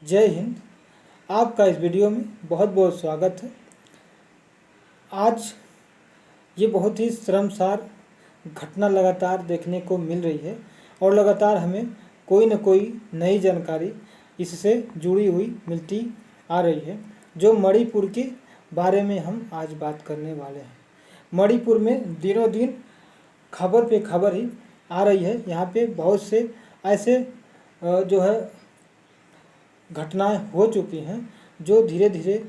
जय हिंद। आपका इस वीडियो में बहुत बहुत स्वागत है। आज ये बहुत ही शर्मसार घटना लगातार देखने को मिल रही है और लगातार हमें कोई न कोई नई जानकारी इससे जुड़ी हुई मिलती आ रही है, जो मणिपुर के बारे में हम आज बात करने वाले हैं। मणिपुर में दिनों दिन खबर पे खबर ही आ रही है। यहाँ पे बहुत से ऐसे जो है घटनाएं हो चुकी हैं जो धीरे धीरे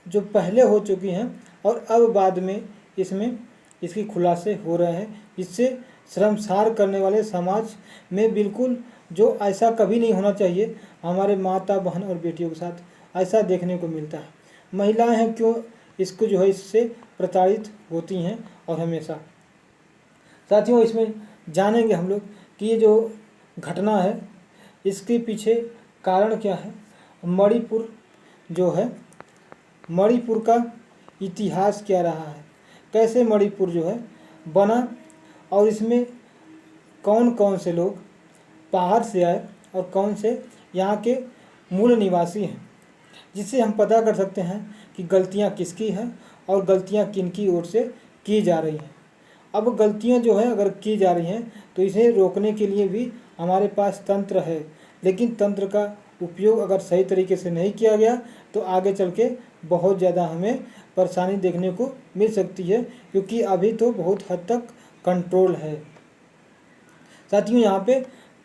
जो पहले हो चुकी हैं और अब बाद में इसमें इसकी खुलासे हो रहे हैं। इससे शर्मसार करने वाले समाज में बिल्कुल जो ऐसा कभी नहीं होना चाहिए, हमारे माता बहन और बेटियों के साथ ऐसा देखने को मिलता है। महिलाएं हैं क्यों इसको जो है इससे प्रताड़ित होती हैं और हमेशा। साथियों, इसमें जानेंगे हम लोग कि ये जो घटना है इसके पीछे कारण क्या है। मणिपुर जो है, मणिपुर का इतिहास क्या रहा है, कैसे मणिपुर जो है बना और इसमें कौन कौन से लोग बाहर से आए और कौन से यहाँ के मूल निवासी हैं, जिससे हम पता कर सकते हैं कि गलतियाँ किसकी हैं और गलतियाँ किनकी ओर से की जा रही हैं। अब गलतियाँ जो है अगर की जा रही हैं तो इसे रोकने के लिए भी हमारे पास तंत्र है, लेकिन तंत्र का उपयोग अगर सही तरीके से नहीं किया गया तो आगे चल के बहुत ज़्यादा हमें परेशानी देखने को मिल सकती है, क्योंकि अभी तो बहुत हद तक कंट्रोल है। साथियों, यहाँ पे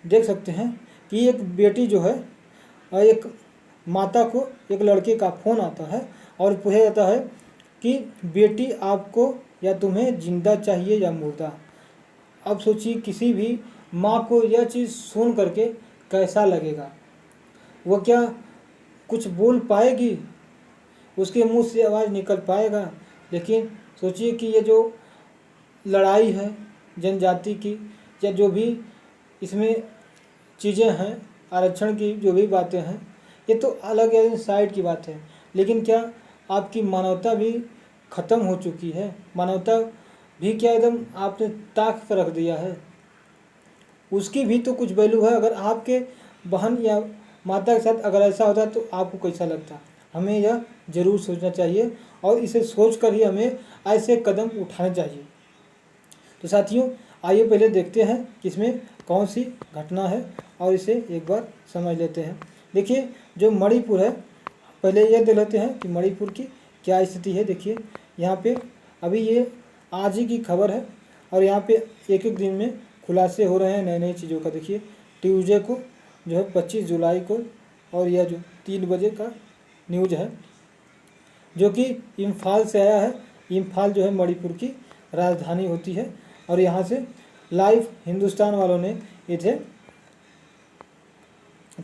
देख सकते हैं कि एक बेटी जो है, एक माता को एक लड़के का फ़ोन आता है और पूछा जाता है कि बेटी आपको या तुम्हें जिंदा चाहिए या मुर्दा। अब सोचिए किसी भी माँ को यह चीज़ सुन करके कैसा लगेगा। वो क्या कुछ बोल पाएगी, उसके मुंह से आवाज़ निकल पाएगा। लेकिन सोचिए कि ये जो लड़ाई है जनजाति की या जो भी इसमें चीज़ें हैं, आरक्षण की जो भी बातें हैं, ये तो अलग है, साइड की बात है। लेकिन क्या आपकी मानवता भी ख़त्म हो चुकी है? मानवता भी क्या एकदम आपने ताक कर रख दिया है? उसकी भी तो कुछ वैल्यू है। अगर आपके बहन या माता के साथ अगर ऐसा होता तो आपको कैसा लगता? हमें यह ज़रूर सोचना चाहिए और इसे सोच कर ही हमें ऐसे कदम उठाने चाहिए। तो साथियों, आइए पहले देखते हैं कि इसमें कौन सी घटना है और इसे एक बार समझ लेते हैं। देखिए, जो मणिपुर है, पहले यह देख लेते हैं कि मणिपुर की क्या स्थिति है। देखिए यहाँ पे अभी ये आज ही की खबर है और यहाँ पे एक एक दिन में खुलासे हो रहे हैं नई नई चीज़ों का। देखिए ट्यूसडे को जो है 25 जुलाई को, और यह जो 3 बजे का न्यूज़ है जो कि इम्फाल से आया है। इम्फाल जो है मणिपुर की राजधानी होती है और यहाँ से लाइव हिंदुस्तान वालों ने इसे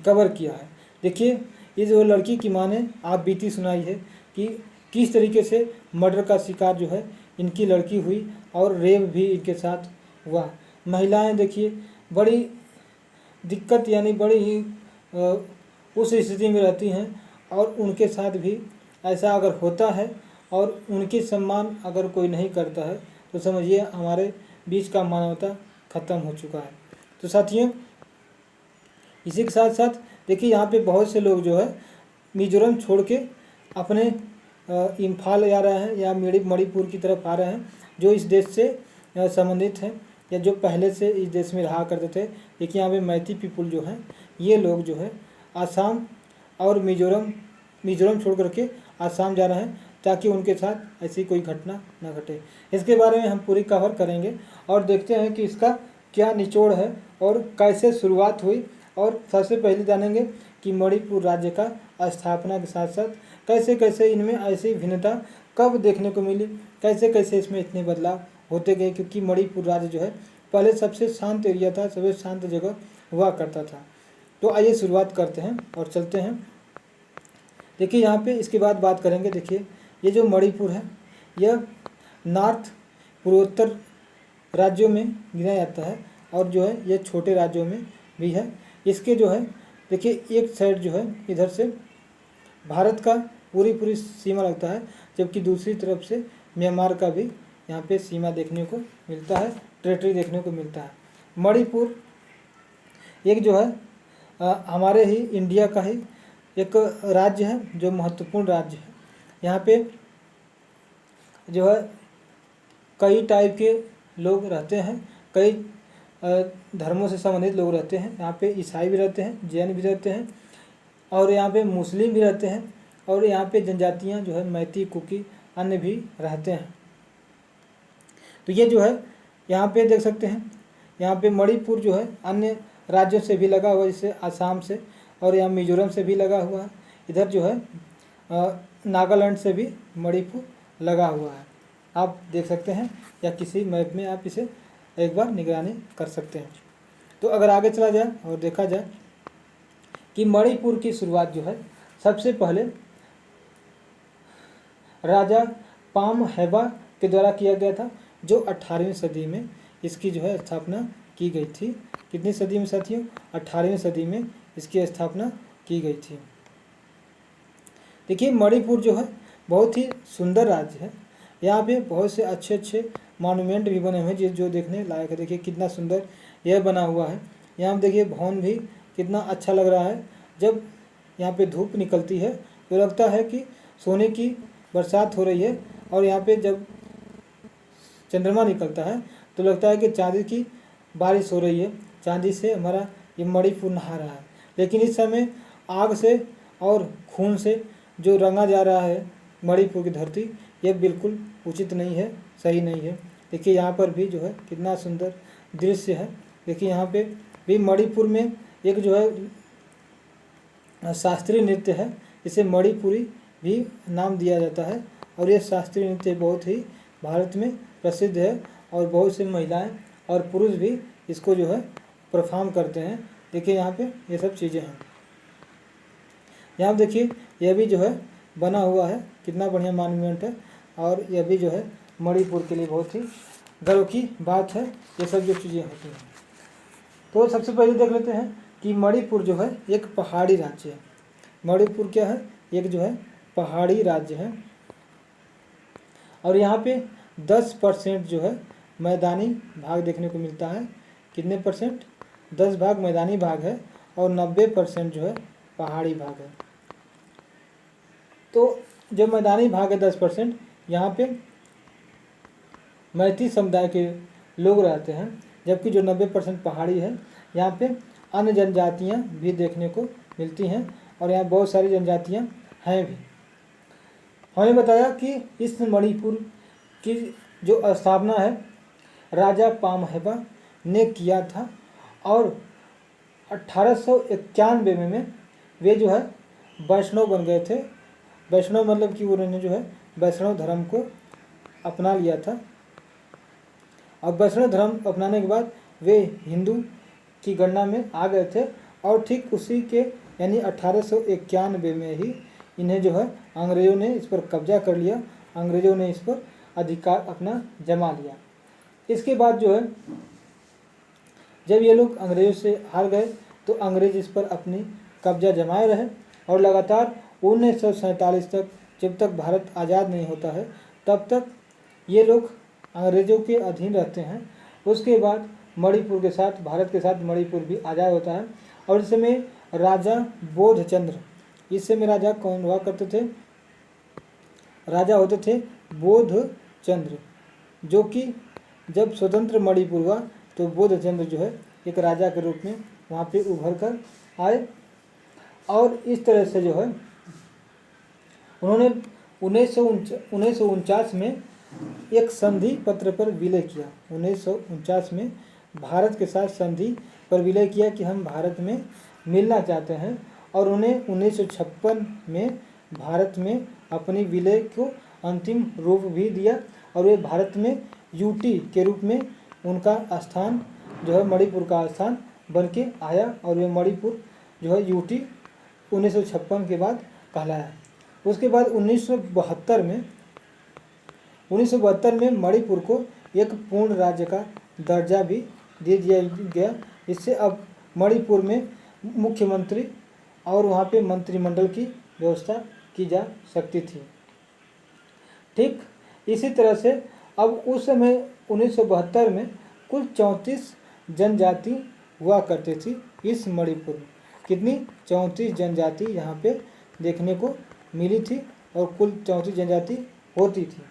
कवर किया है। देखिए, ये जो लड़की की माँ ने आप बीती सुनाई है कि किस तरीके से मर्डर का शिकार जो है इनकी लड़की हुई और रेप भी इनके साथ हुआ। महिलाएं देखिए बड़ी दिक्कत यानी बड़ी ही उस स्थिति में रहती हैं और उनके साथ भी ऐसा अगर होता है और उनके सम्मान अगर कोई नहीं करता है तो समझिए हमारे बीच का मानवता ख़त्म हो चुका है। तो साथियों, इसी के साथ साथ देखिए यहाँ पे बहुत से लोग जो है मिजोरम छोड़ के अपने इम्फाल आ रहे हैं या मणिपुर की तरफ आ रहे हैं, जो इस देश से संबंधित हैं या जो पहले से इस देश में रहा करते थे। देखिए यहाँ पे मैती पीपुल जो हैं, ये लोग जो है आसाम और मिजोरम छोड़ करके आसाम जा रहे हैं ताकि उनके साथ ऐसी कोई घटना न घटे। इसके बारे में हम पूरी कवर करेंगे और देखते हैं कि इसका क्या निचोड़ है और कैसे शुरुआत हुई। और सबसे पहले जानेंगे कि मणिपुर राज्य का स्थापना के साथ साथ कैसे कैसे इनमें ऐसी भिन्नता कब देखने को मिली, कैसे कैसे इसमें इतने बदलाव होते गए, क्योंकि मणिपुर राज्य जो है पहले सबसे शांत एरिया था, सबसे शांत जगह हुआ करता था। तो आइए शुरुआत करते हैं और चलते हैं। देखिए यहाँ पे इसके बाद बात करेंगे। देखिए ये जो मणिपुर है यह नॉर्थ पूर्वोत्तर राज्यों में गिना जाता है और जो है ये छोटे राज्यों में भी है। इसके जो है देखिए एक साइड जो है इधर से भारत का पूरी सीमा लगता है, जबकि दूसरी तरफ से म्यांमार का भी यहाँ पे सीमा देखने को मिलता है, टेरिटरी देखने को मिलता है। मणिपुर एक जो है हमारे ही इंडिया का ही एक राज्य है जो महत्वपूर्ण राज्य है। यहाँ पे जो है कई टाइप के लोग रहते हैं, कई धर्मों से संबंधित लोग रहते हैं। यहाँ पे ईसाई भी रहते हैं, जैन भी रहते हैं, और यहाँ पे मुस्लिम भी रहते हैं, और यहाँ पे जनजातियाँ जो है मैती, कुकी, अन्य भी रहते हैं। तो ये जो है यहाँ पे देख सकते हैं, यहाँ पे मणिपुर जो है अन्य राज्यों से भी लगा हुआ है, जैसे आसाम से, और यहाँ मिजोरम से भी लगा हुआ है। इधर जो है नागालैंड से भी मणिपुर लगा हुआ है। आप देख सकते हैं, या किसी मैप में आप इसे एक बार निगरानी कर सकते हैं। तो अगर आगे चला जाए और देखा जाए कि मणिपुर की शुरुआत जो है सबसे पहले राजा पामहेबा के द्वारा किया गया था, जो 18वीं सदी में इसकी जो है स्थापना की गई थी। कितनी सदी में साथियों? 18वीं सदी में इसकी स्थापना की गई थी। देखिए मणिपुर जो है बहुत ही सुंदर राज्य है। यहाँ पे बहुत से अच्छे अच्छे मॉन्यूमेंट भी बने हुए हैं जो देखने लायक है। देखिए कितना सुंदर यह बना हुआ है। यहाँ देखिए भवन भी कितना अच्छा लग रहा है। जब यहाँ पे धूप निकलती है तो लगता है कि सोने की बरसात हो रही है, और यहाँ पे जब चंद्रमा निकलता है तो लगता है कि चांदी की बारिश हो रही है। चांदी से हमारा ये मणिपुर नहा रहा है। लेकिन इस समय आग से और खून से जो रंगा जा रहा है मणिपुर की धरती, यह बिल्कुल उचित नहीं है, सही नहीं है। देखिए यहाँ पर भी जो है कितना सुंदर दृश्य है। देखिए यहाँ पे भी मणिपुर में एक जो है शास्त्रीय नृत्य है, इसे मणिपुरी भी नाम दिया जाता है, और ये शास्त्रीय नृत्य बहुत ही भारत में प्रसिद्ध है, और बहुत से महिलाएं और पुरुष भी इसको जो है परफॉर्म करते हैं। देखिए यहाँ पे ये सब चीज़ें हैं। यहाँ देखिए यह भी जो है बना हुआ है, कितना बढ़िया मॉन्यूमेंट है, और यह भी जो है मणिपुर के लिए बहुत ही गर्व की बात है। ये सब जो चीज़ें होती हैं, तो सबसे पहले देख लेते हैं कि मणिपुर जो है एक पहाड़ी राज्य है। मणिपुर क्या है? एक जो है पहाड़ी राज्य है, और यहाँ पे 10% जो है मैदानी भाग देखने को मिलता है। कितने परसेंट? 10 भाग मैदानी भाग है, और 90% जो है पहाड़ी भाग है। तो जो मैदानी भाग है 10%, यहाँ पे मैती समुदाय के लोग रहते हैं, जबकि जो 90% पहाड़ी है, यहाँ पे अन्य जनजातियाँ भी देखने को मिलती हैं, और यहाँ बहुत सारी जनजातियाँ हैं भी। हमने बताया कि इस मणिपुर की जो स्थापना है राजा पामहेबा ने किया था, और 1891 में वे जो है वैष्णव बन गए थे। वैष्णव मतलब कि उन्होंने जो है वैष्णव धर्म को अपना लिया था। अब वैष्णव धर्म अपनाने के बाद वे हिंदू की गणना में आ गए थे, और ठीक उसी के यानी 1891 में ही इन्हें जो है अंग्रेज़ों ने इस पर कब्जा कर लिया। अंग्रेज़ों ने इस पर अधिकार अपना जमा लिया। इसके बाद जो है जब ये लोग अंग्रेज़ों से हार गए तो अंग्रेज़ इस पर अपनी कब्जा जमाए रहे, और लगातार 1947 तक, जब तक भारत आज़ाद नहीं होता है तब तक ये लोग अंग्रेज़ों के अधीन रहते हैं। उसके बाद मणिपुर के साथ, भारत के साथ मणिपुर भी आज़ाद होता है, और इस समय राजा बोधचंद्र, इस समय राजा कौन हुआ करते थे? राजा होते थे बोधचंद्र, जो कि जब स्वतंत्र मणिपुर हुआ तो बोधचंद्र जो है एक राजा के रूप में वहाँ पे उभर कर आए, और इस तरह से जो है उन्होंने 1949 में एक संधि पत्र पर विलय किया। 1949 में भारत के साथ संधि पर विलय किया कि हम भारत में मिलना चाहते हैं, और उन्हें 1956 में भारत में अपनी विलय को अंतिम रूप भी दिया, और वे भारत में यूटी के रूप में उनका स्थान जो है मणिपुर का स्थान बन के आया, और वे मणिपुर जो है यूटी 1956 के बाद कहलाया। उसके बाद 1972 में मणिपुर को एक पूर्ण राज्य का दर्जा भी दे दिया गया। इससे अब मणिपुर में मुख्यमंत्री और वहाँ पे मंत्रिमंडल की व्यवस्था की जा सकती थी। ठीक इसी तरह से अब उस समय 1972 में कुल 34 जनजाति हुआ करती थी इस मणिपुर में। कितनी 34 जनजाति यहाँ पे देखने को मिली थी और कुल 34 जनजाति होती थी।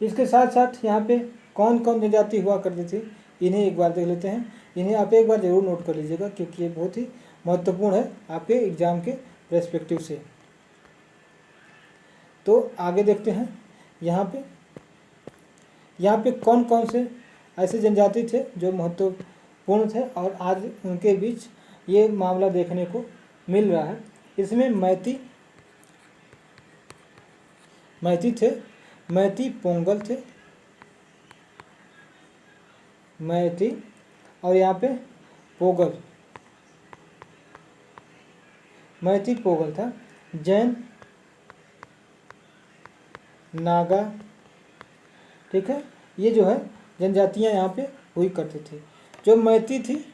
इसके साथ साथ यहाँ पे कौन कौन जनजाति हुआ करती थी इन्हें एक बार देख लेते हैं। इन्हें आप एक बार ज़रूर नोट कर लीजिएगा क्योंकि ये बहुत ही महत्वपूर्ण है आपके एग्ज़ाम के पर्सपेक्टिव से। तो आगे देखते हैं यहाँ पे कौन कौन से ऐसे जनजाति थे जो महत्वपूर्ण थे और आज उनके बीच ये मामला देखने को मिल रहा है। इसमें मैती थे, मैती पोंगल थे, मैती और यहाँ पे पोगल, मैती पोगल था। जैन, नागा, ठीक है, ये जो है जनजातियाँ यहाँ पे हुई करती थी। जो मैती थी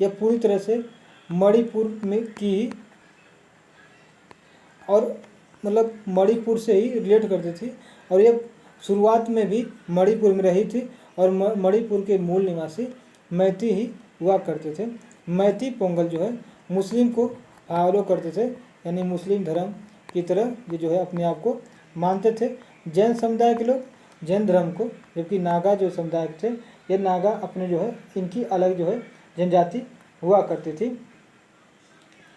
यह पूरी तरह से मणिपुर में की और मतलब मणिपुर से ही रिलेट करती थी और ये शुरुआत में भी मणिपुर में रही थी और मणिपुर के मूल निवासी मैती ही हुआ करते थे। मैती पोंगल जो है मुस्लिम को फॉलो करते थे, यानी मुस्लिम धर्म की तरह ये जो है अपने आप को मानते थे। जैन समुदाय के लोग जैन धर्म को, जबकि नागा जो समुदाय थे ये नागा अपने जो है इनकी अलग जो है जनजाति हुआ करती थी।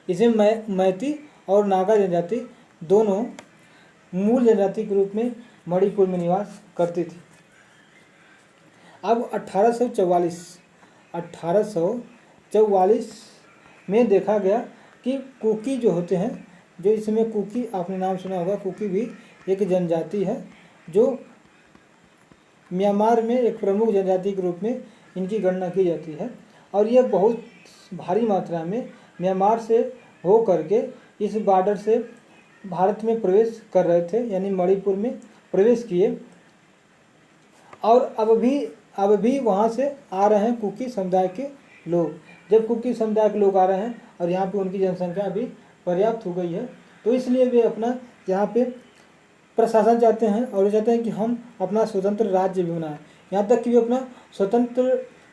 इसमें मैती और नागा जनजाति दोनों मूल जनजाति के रूप में मणिपुर में निवास करती थी। अब 1844 में देखा गया कि कुकी जो होते हैं, जो इसमें कुकी आपने नाम सुना होगा, कुकी भी एक जनजाति है जो म्यांमार में एक प्रमुख जनजाति के रूप में इनकी गणना की जाती है और ये बहुत भारी मात्रा में म्यांमार से हो करके इस बॉर्डर से भारत में प्रवेश कर रहे थे, यानी मणिपुर में प्रवेश किए और अब भी वहाँ से आ रहे हैं कुकी समुदाय के लोग। जब कुकी समुदाय के लोग आ रहे हैं और यहाँ पे उनकी जनसंख्या भी पर्याप्त हो गई है तो इसलिए वे अपना यहाँ पे प्रशासन चाहते हैं और ये चाहते हैं कि हम अपना स्वतंत्र राज्य भी बनाएं। यहाँ तक कि वे अपना स्वतंत्र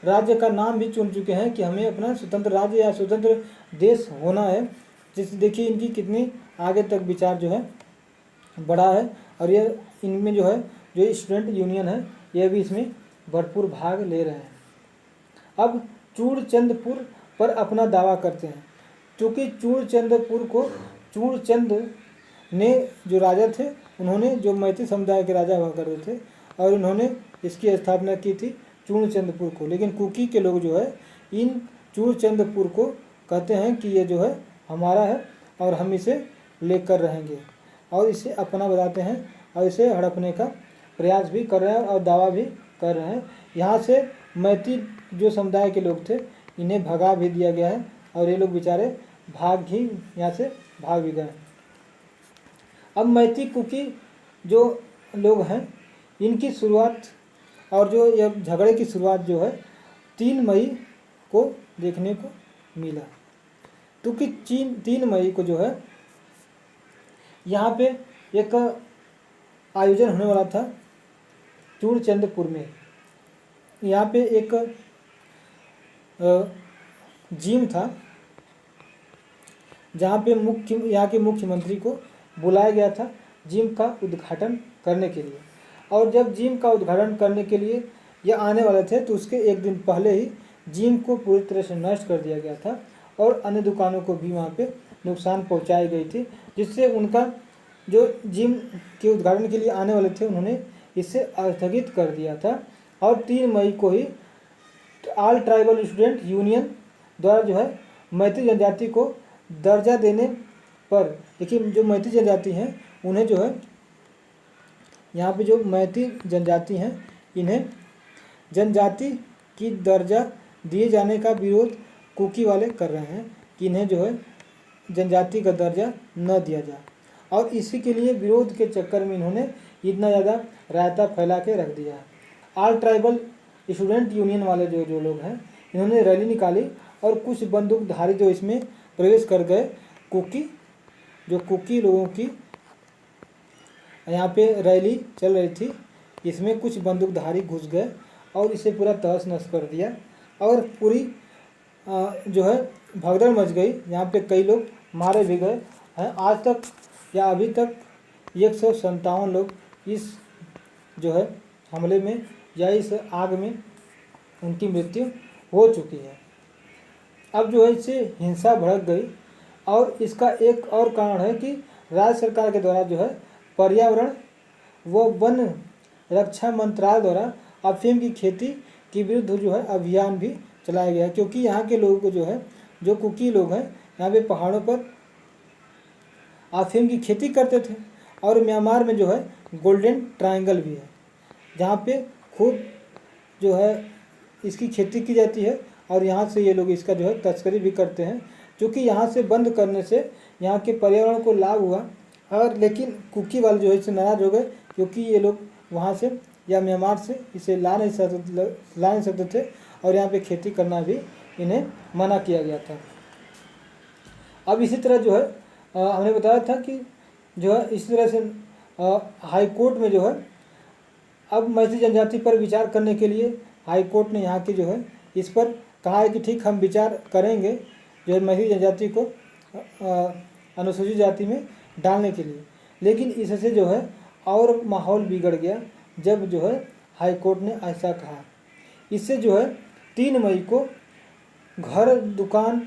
राज्य का नाम भी चुन चुके हैं कि हमें अपना स्वतंत्र राज्य या स्वतंत्र देश होना है। जिससे देखिए इनकी कितनी आगे तक विचार जो है बड़ा है और ये इनमें जो है जो स्टूडेंट यूनियन है ये भी इसमें भरपूर भाग ले रहे हैं। अब चूड़चंदपुर पर अपना दावा करते हैं क्योंकि चूड़चंदपुर को चूड़चंद ने जो राजा थे उन्होंने, जो मैती समुदाय के राजा हुआ करते थे और उन्होंने इसकी स्थापना की थी चूड़चंदपुर को। लेकिन कुकी के लोग जो है इन चूड़चंदपुर को कहते हैं कि ये जो है हमारा है और हम इसे लेकर रहेंगे और इसे अपना बताते हैं और इसे हड़पने का प्रयास भी कर रहे हैं और दावा भी कर रहे हैं। यहाँ से मैती जो समुदाय के लोग थे इन्हें भगा भी दिया गया है और ये लोग बेचारे यहाँ से भाग भी गए। अब मैती कुकी जो लोग हैं इनकी शुरुआत और जो यह झगड़े की शुरुआत जो है 3 मई को देखने को मिला। क्योंकि 3 मई को जो है यहाँ पे एक आयोजन होने वाला था चूड़चंदपुर में। यहाँ पे एक जिम था जहाँ पे यहाँ के मुख्यमंत्री को बुलाया गया था जिम का उद्घाटन करने के लिए। और जब जिम का उद्घाटन करने के लिए ये आने वाले थे तो उसके एक दिन पहले ही जिम को पूरी तरह से नष्ट कर दिया गया था और अन्य दुकानों को भी वहाँ पे नुकसान पहुँचाई गई थी, जिससे उनका जो जिम के उद्घाटन के लिए आने वाले थे उन्होंने इसे स्थगित कर दिया था। और 3 मई को ही ऑल ट्राइबल स्टूडेंट यूनियन द्वारा जो है मैती जनजाति को दर्जा देने पर, देखिए जो मैती जनजाति हैं उन्हें जो है यहाँ पे जो मैती जनजाति हैं इन्हें जनजाति की दर्जा दिए जाने का विरोध कुकी वाले कर रहे हैं कि इन्हें जो है जनजाति का दर्जा न दिया जाए और इसी के लिए विरोध के चक्कर में इन्होंने इतना ज़्यादा रायता फैला के रख दिया है। ऑल ट्राइबल स्टूडेंट यूनियन वाले जो लोग हैं इन्होंने रैली निकाली और कुछ बंदूकधारी जो इसमें प्रवेश कर गए, कुकी लोगों की यहाँ पे रैली चल रही थी, इसमें कुछ बंदूकधारी घुस गए और इसे पूरा तहस नहस कर दिया और पूरी जो है भगदड़ मच गई। यहाँ पे कई लोग मारे भी गए हैं। आज तक या अभी तक 157 लोग इस जो है हमले में या इस आग में उनकी मृत्यु हो चुकी है। अब जो है इससे हिंसा भड़क गई और इसका एक और कारण है कि राज्य सरकार के द्वारा जो है पर्यावरण व वन रक्षा मंत्रालय द्वारा अफीम की खेती के विरुद्ध जो है अभियान भी चलाया गया है। क्योंकि यहाँ के लोगों को जो है, जो कुकी लोग हैं, यहाँ पे पहाड़ों पर अफीम की खेती करते थे। और म्यांमार में जो है गोल्डन ट्रायंगल भी है, जहाँ पे खूब जो है इसकी खेती की जाती है और यहाँ से ये लोग इसका जो है तस्करी भी करते हैं। क्योंकि यहाँ से बंद करने से यहाँ के पर्यावरण को लाभ हुआ, और लेकिन कुकी वाले जो है इससे नाराज़ हो गए, क्योंकि ये लोग वहाँ से या म्यांमार से इसे ला नहीं सकते थे और यहाँ पे खेती करना भी इन्हें मना किया गया था। अब इसी तरह जो है हमने बताया था कि जो है इसी तरह से हाई कोर्ट में जो है अब मैथिली जनजाति पर विचार करने के लिए हाई कोर्ट ने यहाँ की जो है इस पर कहा है कि ठीक हम विचार करेंगे जो है मैथिली जनजाति को अनुसूचित जाति में डालने के लिए। लेकिन इससे जो है और माहौल बिगड़ गया जब जो है हाई कोर्ट ने ऐसा कहा। इससे जो है 3 मई को घर, दुकान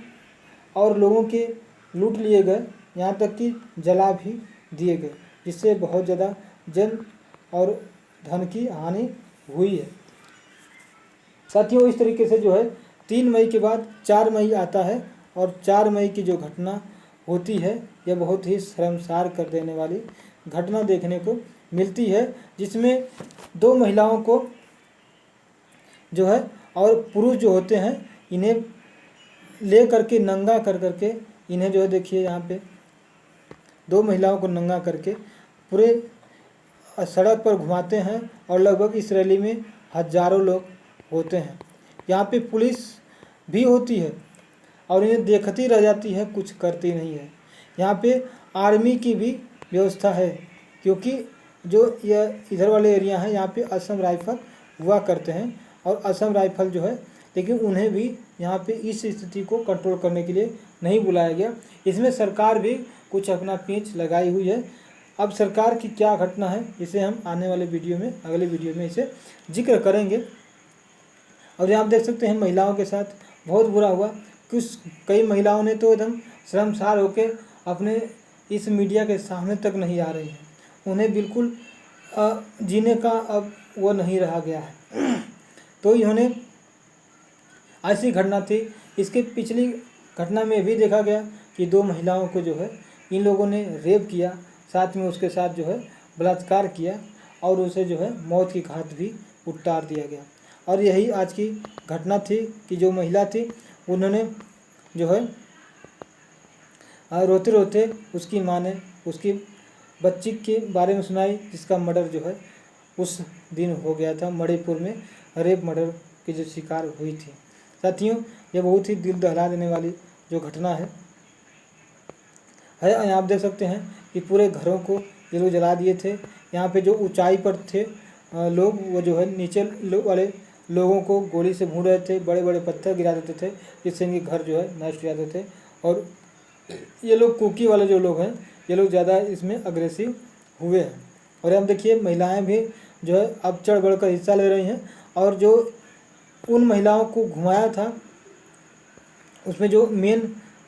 और लोगों के लूट लिए गए, यहाँ तक कि जला भी दिए गए, जिससे बहुत ज़्यादा जन और धन की हानि हुई है। साथियों, इस तरीके से जो है 3 मई के बाद 4 मई आता है और 4 मई की जो घटना होती है यह बहुत ही शर्मसार कर देने वाली घटना देखने को मिलती है, जिसमें 2 महिलाओं को जो है और पुरुष जो होते हैं इन्हें ले करके नंगा कर करके इन्हें जो है देखिए यहाँ पे 2 महिलाओं को नंगा करके पूरे सड़क पर घुमाते हैं और लगभग इस रैली में हजारों लोग होते हैं। यहाँ पे पुलिस भी होती है और इन्हें देखती रह जाती है, कुछ करती नहीं है। यहाँ पे आर्मी की भी व्यवस्था है, क्योंकि जो यह इधर वाले एरिया हैं यहाँ पे असम राइफल हुआ करते हैं और असम राइफल जो है, लेकिन उन्हें भी यहाँ पे इस स्थिति को कंट्रोल करने के लिए नहीं बुलाया गया। इसमें सरकार भी कुछ अपना पेंच लगाई हुई है। अब सरकार की क्या घटना है इसे हम आने वाले वीडियो में, अगले वीडियो में इसे जिक्र करेंगे। और यहाँ आप देख सकते हैं महिलाओं के साथ बहुत बुरा हुआ। कई महिलाओं ने तो एकदम शर्मसार होकर अपने इस मीडिया के सामने तक नहीं आ रही हैं। उन्हें बिल्कुल जीने का अब वो नहीं रहा गया है। तो इन्होंने ऐसी घटना थी। इसके पिछली घटना में भी देखा गया कि 2 महिलाओं को जो है इन लोगों ने रेप किया, साथ में उसके साथ जो है बलात्कार किया और उसे जो है मौत की घाट भी उतार दिया गया। और यही आज की घटना थी कि जो महिला थी उन्होंने जो है रोते रोते उसकी माँ ने उसकी बच्ची के बारे में सुनाई, जिसका मर्डर जो है उस दिन हो गया था। मणिपुर में रेप मर्डर की जो शिकार हुई थी। साथियों, यह बहुत ही दिल दहला देने वाली जो घटना है। यहाँ आप देख सकते हैं कि पूरे घरों को ये लोग जला दिए थे। यहाँ पे जो ऊंचाई पर थे लोग, वो जो है नीचे वाले लोगों को गोली से भून रहे थे, बड़े बड़े पत्थर गिरा देते थे, जिससे इनके घर जो है नष्ट हो जाते थे। और ये लोग कुकी वाले जो लोग हैं, ये लोग ज़्यादा इसमें अग्रेसिव हुए हैं। और हम देखिए महिलाएं भी जो है अब चढ़ बढ़ कर हिस्सा ले रही हैं। और जो उन महिलाओं को घुमाया था उसमें जो मेन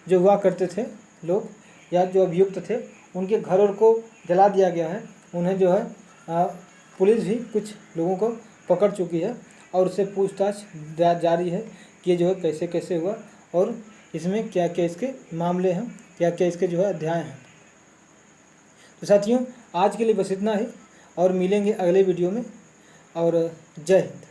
जो हुआ करते थे लोग या जो अभियुक्त थे, उनके घरों को जला दिया गया है। उन्हें जो है पुलिस भी कुछ लोगों को पकड़ चुकी है और उससे पूछताछ जारी है कि ये जो है कैसे कैसे हुआ और इसमें क्या क्या इसके मामले हैं, क्या क्या इसके जो है अध्याय हैं। तो साथियों, आज के लिए बस इतना ही और मिलेंगे अगले वीडियो में। और जय हिंद।